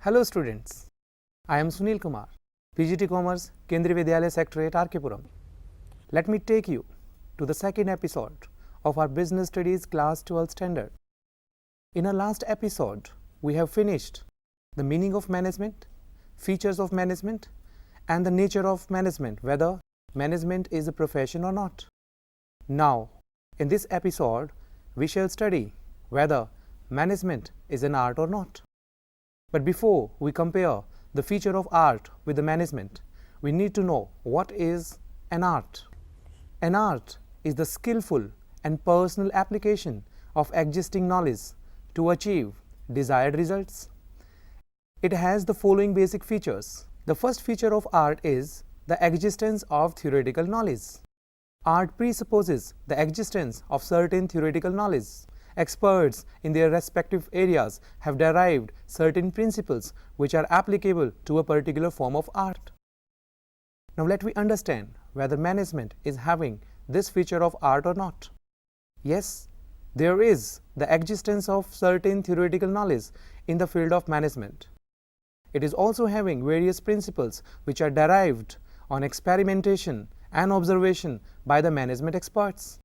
Hello students, I am Sunil Kumar, PGT Commerce, Kendriya Vidyalaya Secretariat, RK. Let me take you to the second episode of our Business Studies Class 12 Standard. In our last episode, we have finished the meaning of management, features of management, and the nature of management, whether management is a profession or not. Now, in this episode, we shall study whether management is an art or not. But before we compare the feature of art with the management, we need to know what is an art. An art is the skillful and personal application of existing knowledge to achieve desired results. It has the following basic features. The first feature of art is the existence of theoretical knowledge. Art presupposes the existence of certain theoretical knowledge. Experts in their respective areas have derived certain principles which are applicable to a particular form of art. Now let me understand whether management is having this feature of art or not. Yes, there is the existence of certain theoretical knowledge in the field of management. It is also having various principles which are derived on experimentation and observation by the management experts.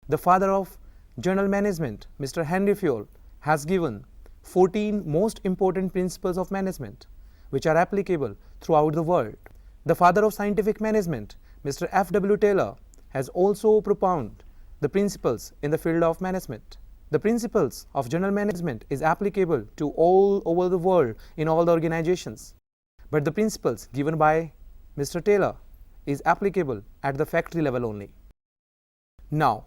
The father of general management, Mr. Henry Fayol, has given 14 most important principles of management which are applicable throughout the world. The father of scientific management, Mr. F.W. Taylor, has also propounded the principles in the field of management. The principles of general management is applicable to all over the world in all the organizations. But the principles given by Mr. Taylor is applicable at the factory level only. Now,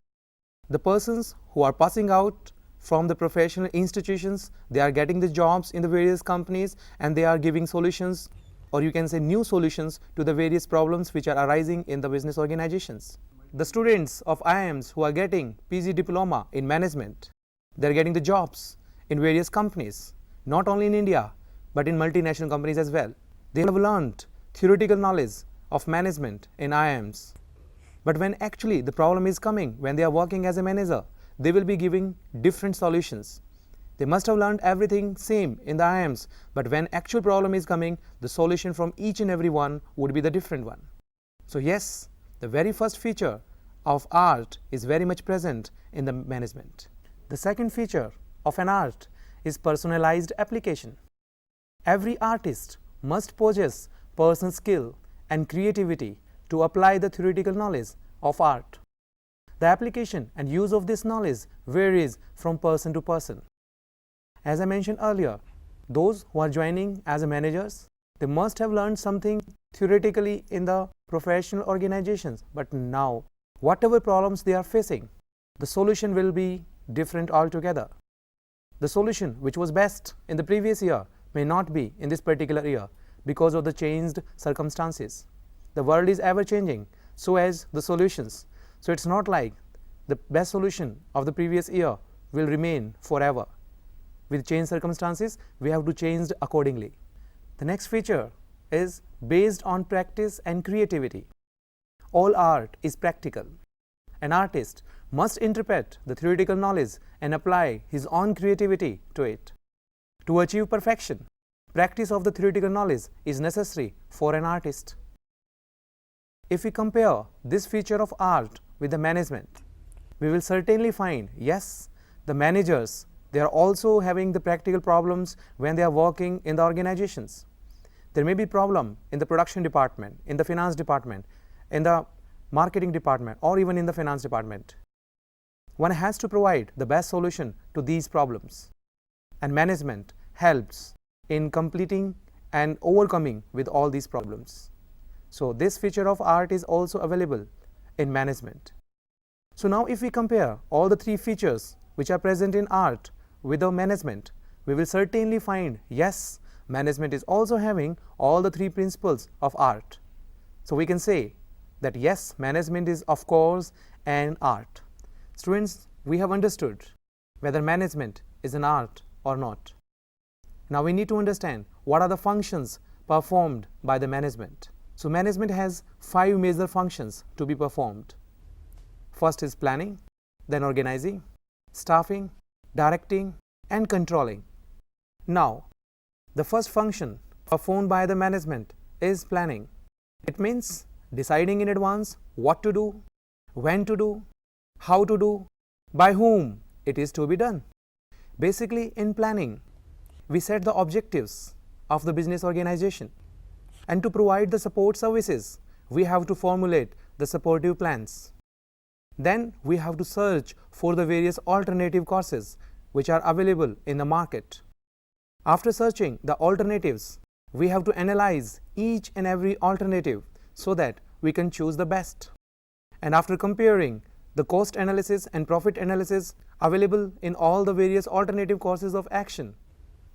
the persons who are passing out from the professional institutions, they are getting the jobs in the various companies and they are giving solutions, or you can say new solutions, to the various problems which are arising in the business organizations. The students of IIMs who are getting PG diploma in management, they are getting the jobs in various companies, not only in India but in multinational companies as well. They have learned theoretical knowledge of management in IIMs. But when actually the problem is coming, when they are working as a manager, they will be giving different solutions. They must have learned everything same in the IIMs, but when actual problem is coming, the solution from each and every one would be the different one. So yes, the very first feature of art is very much present in the management. The second feature of an art is personalized application. Every artist must possess personal skill and creativity to apply the theoretical knowledge of art. The application and use of this knowledge varies from person to person. As I mentioned earlier, those who are joining as managers, they must have learned something theoretically in the professional organizations, but now whatever problems they are facing, the solution will be different altogether. The solution which was best in the previous year may not be in this particular year because of the changed circumstances. The world is ever changing, so as the solutions. So it's not like the best solution of the previous year will remain forever. With changed circumstances, we have to change accordingly. The next feature is based on practice and creativity. All art is practical. An artist must interpret the theoretical knowledge and apply his own creativity to it. To achieve perfection, practice of the theoretical knowledge is necessary for an artist. If we compare this feature of art with the management, we will certainly find, yes, the managers, they are also having the practical problems when they are working in the organizations. There may be problem in the production department, in the finance department, in the marketing department, or even in the finance department. One has to provide the best solution to these problems, and management helps in completing and overcoming with all these problems. So this feature of art is also available in management. So now if we compare all the three features which are present in art with the management, we will certainly find, yes, management is also having all the three principles of art. So we can say that yes, management is of course an art. Students, we have understood whether management is an art or not. Now we need to understand what are the functions performed by the management. So management has 5 major functions to be performed. First is planning, then organizing, staffing, directing, and controlling. Now, The first function performed by the management is planning. It means deciding in advance what to do, when to do, how to do, by whom it is to be done. Basically, in planning, we set the objectives of the business organization, and to provide the support services, we have to formulate the supportive plans. Then we have to search for the various alternative courses which are available in the market. After searching the alternatives, we have to analyze each and every alternative so that we can choose the best. And after comparing the cost analysis and profit analysis available in all the various alternative courses of action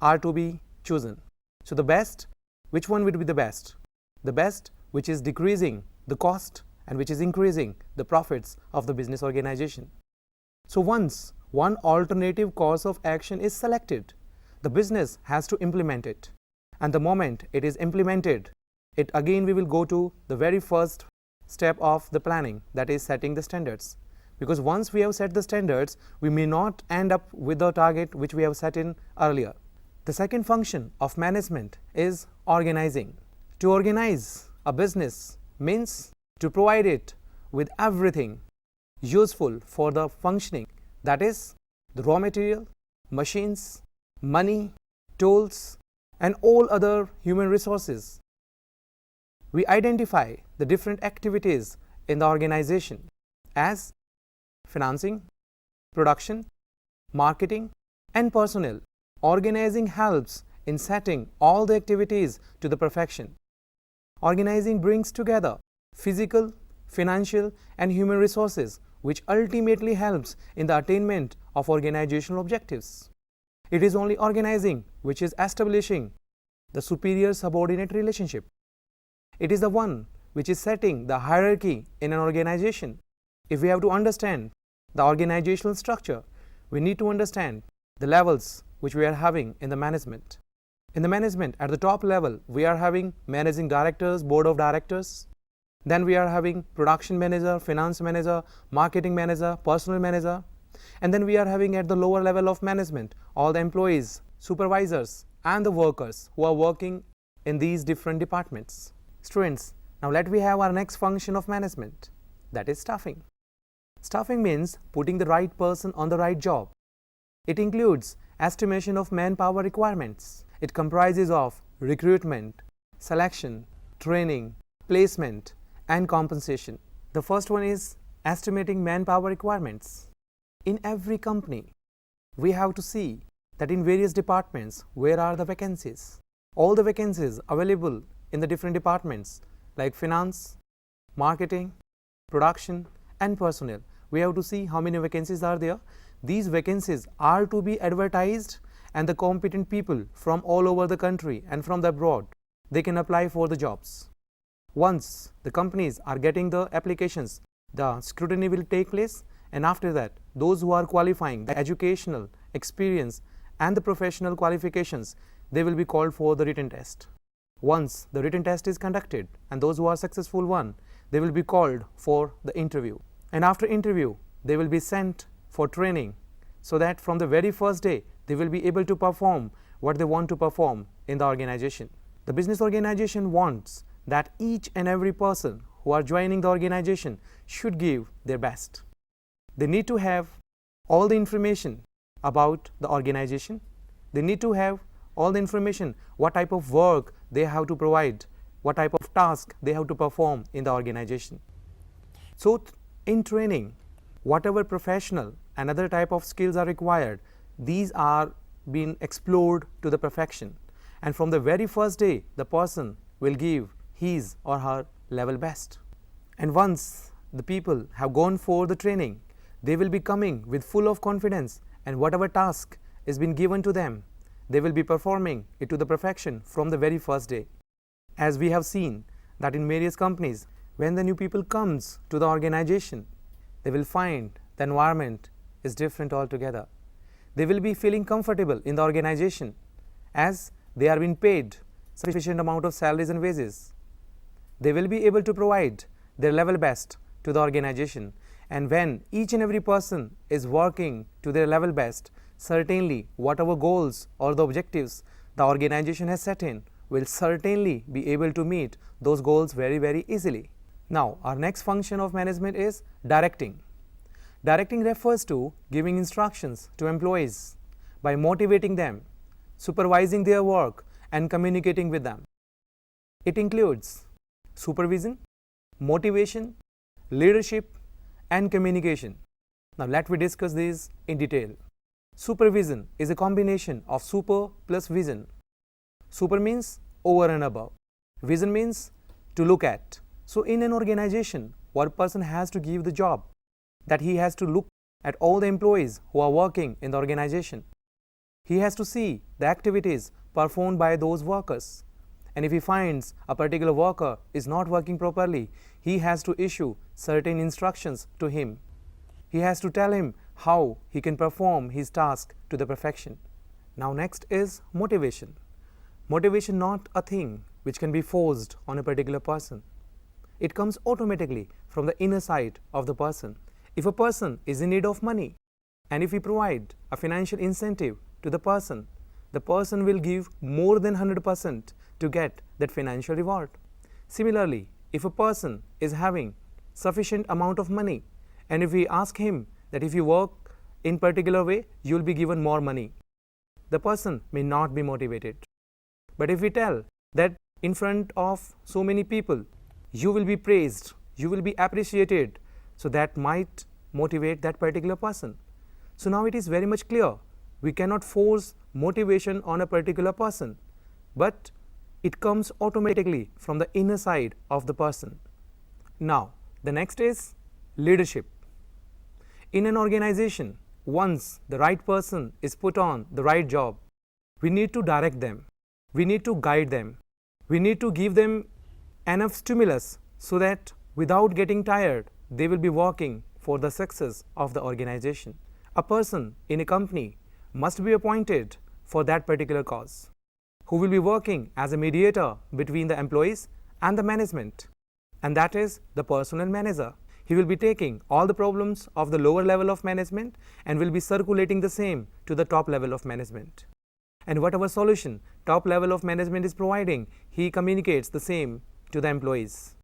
are to be chosen. So the best, which one would be the best? The best which is decreasing the cost and which is increasing the profits of the business organization. So once one alternative course of action is selected, the business has to implement it. And the moment it is implemented, we will go to the very first step of the planning, that is setting the standards. Because once we have set the standards, we may not end up with the target which we have set in earlier. The second function of management is organizing. To organize a business means to provide it with everything useful for the functioning, that is the raw material, machines, money, tools, and all other human resources. We identify the different activities in the organization as financing, production, marketing, and personnel. Organizing helps in setting all the activities to the perfection. Organizing brings together physical, financial, and human resources, which ultimately helps in the attainment of organizational objectives. It is only organizing which is establishing the superior subordinate relationship. It is the one which is setting the hierarchy in an organization. If we have to understand the organizational structure, we need to understand the levels which we are having in the management. In the management, at the top level, we are having managing directors, board of directors. Then we are having production manager, finance manager, marketing manager, personnel manager. And then we are having at the lower level of management all the employees, supervisors, and the workers who are working in these different departments. Students, now let we have our next function of management, that is staffing. Staffing means putting the right person on the right job. It includes estimation of manpower requirements. It comprises of recruitment, selection, training, placement, and compensation. The first one is estimating manpower requirements. In every company, we have to see that in various departments, where are the vacancies? All the vacancies available in the different departments like finance, marketing, production, and personnel. We have to see how many vacancies are there. These vacancies are to be advertised, and the competent people from all over the country and from the abroad, they can apply for the jobs. Once the companies are getting the applications, the scrutiny will take place, and after that, those who are qualifying the educational experience and the professional qualifications, they will be called for the written test. Once the written test is conducted and those who are successful one, they will be called for the interview. And after interview, they will be sent for training so that from the very first day, they will be able to perform what they want to perform in the organization. The business organization wants that each and every person who are joining the organization should give their best. They need to have all the information about the organization. They need to have all the information, what type of work they have to provide, what type of task they have to perform in the organization. So in training, whatever professional and other type of skills are required, these are being explored to the perfection. And from the very first day, the person will give his or her level best. And once the people have gone for the training, they will be coming with full of confidence, and whatever task is been given to them, they will be performing it to the perfection from the very first day. As we have seen that in various companies, when the new people comes to the organization, they will find the environment is different altogether. They will be feeling comfortable in the organization as they are being paid sufficient amount of salaries and wages. They will be able to provide their level best to the organization, and when each and every person is working to their level best, certainly whatever goals or the objectives the organization has set in will certainly be able to meet those goals very easily. Now, our next function of management is directing. Directing refers to giving instructions to employees by motivating them, supervising their work, and communicating with them. It includes supervision, motivation, leadership, and communication. Now, let me discuss these in detail. Supervision is a combination of super plus vision. Super means over and above. Vision means to look at. So, in an organization, one person has to give the job that he has to look at all the employees who are working in the organization. He has to see the activities performed by those workers. And if he finds a particular worker is not working properly, he has to issue certain instructions to him. He has to tell him how he can perform his task to the perfection. Now, next is motivation. Motivation not a thing which can be forced on a particular person. It comes automatically from the inner side of the person. If a person is in need of money, and if we provide a financial incentive to the person will give more than 100% to get that financial reward. Similarly, if a person is having sufficient amount of money, and if we ask him that if you work in particular way, you will be given more money, the person may not be motivated. But if we tell that in front of so many people, you will be praised, you will be appreciated, so that might motivate that particular person. So now it is very much clear, we cannot force motivation on a particular person, but it comes automatically from the inner side of the person. Now, the next is leadership. In an organization, once the right person is put on the right job, we need to direct them, we need to guide them, we need to give them enough stimulus so that without getting tired, they will be working for the success of the organization. A person in a company must be appointed for that particular cause, who will be working as a mediator between the employees and the management, and that is the personnel manager. He will be taking all the problems of the lower level of management and will be circulating the same to the top level of management. And whatever solution top level of management is providing, he communicates the same to the employees.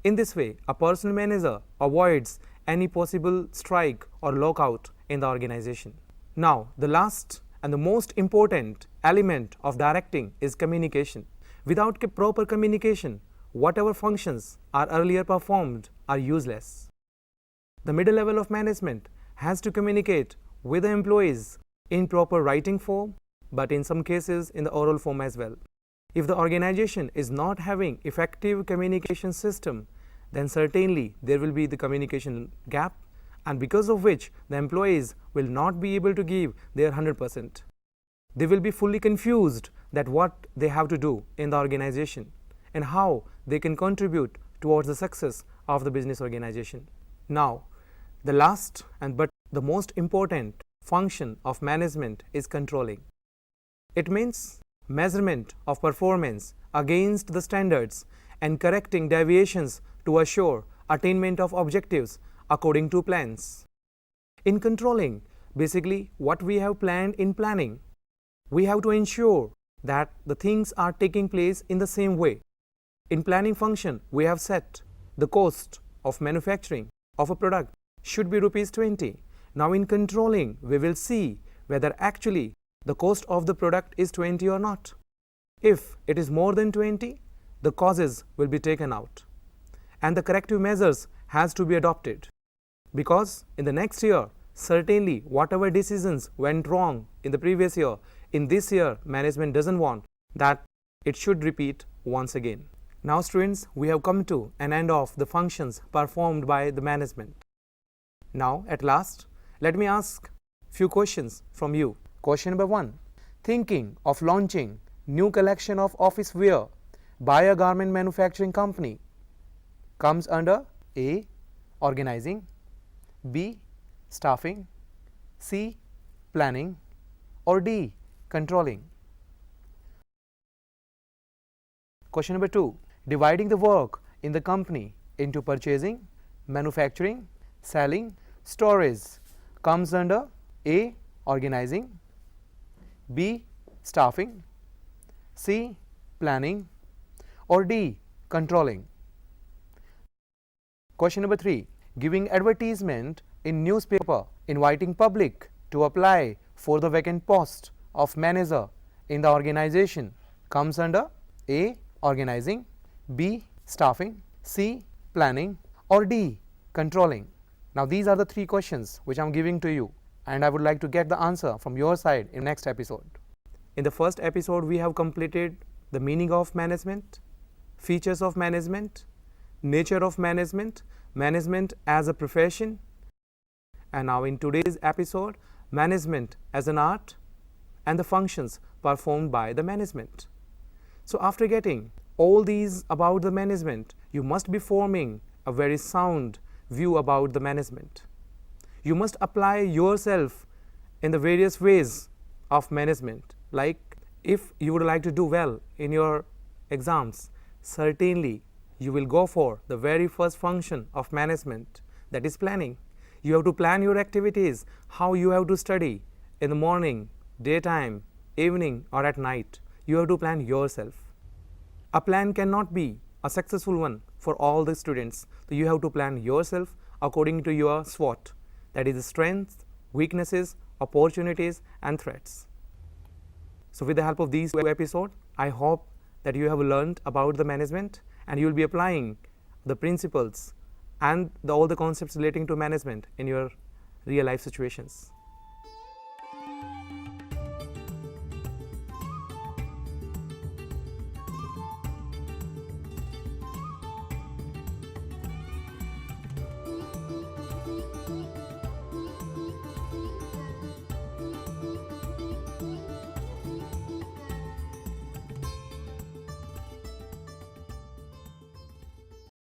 In this way, a personnel manager avoids any possible strike or lockout in the organization. Now, the last and the most important element of directing is communication. Without proper communication, whatever functions are earlier performed are useless. The middle level of management has to communicate with the employees in proper writing form, but in some cases in the oral form as well. If the organization is not having effective communication system, then certainly there will be the communication gap, and because of which the employees will not be able to give their 100%. They will be fully confused that what they have to do in the organization and how they can contribute towards the success of the business organization. Now, the last but the most important function of management is controlling. It means measurement of performance against the standards and correcting deviations to assure attainment of objectives according to plans. In controlling, basically what we have planned in planning, we have to ensure that the things are taking place in the same way. In planning function, we have set the cost of manufacturing of a product should be ₹20. Now in controlling, we will see whether actually the cost of the product is 20 or not. If it is more than 20, the causes will be taken out and the corrective measures has to be adopted, because in the next year, certainly whatever decisions went wrong in the previous year, in this year management doesn't want that it should repeat once again. Now students, we have come to an end of the functions performed by the management. Now at last, let me ask few questions from you. Question number 1. Thinking of launching new collection of office wear by a garment manufacturing company comes under A. Organizing, B. Staffing, C. Planning, or D. Controlling. Question number 2. Dividing the work in the company into purchasing, manufacturing, selling, storage comes under A. Organizing, B. Staffing, C. Planning, or D. Controlling? Question number 3. Giving advertisement in newspaper inviting public to apply for the vacant post of manager in the organization comes under A. Organizing, B. Staffing, C. Planning, or D. Controlling? Now these are the 3 questions which I am giving to you, and I would like to get the answer from your side in next episode. In the first episode we have completed the meaning of management, features of management, nature of management, management as a profession, and now in today's episode, management as an art and the functions performed by the management. So after getting all these about the management, you must be forming a very sound view about the management. You must apply yourself in the various ways of management. Like if you would like to do well in your exams, certainly you will go for the very first function of management, that is planning. You have to plan your activities, how you have to study in the morning, daytime, evening, or at night. You have to plan yourself. A plan cannot be a successful one for all the students. So you have to plan yourself according to your SWOT, that is the strengths, weaknesses, opportunities, and threats. So with the help of these 2 episodes, I hope that you have learned about the management and you will be applying the principles and all the concepts relating to management in your real life situations.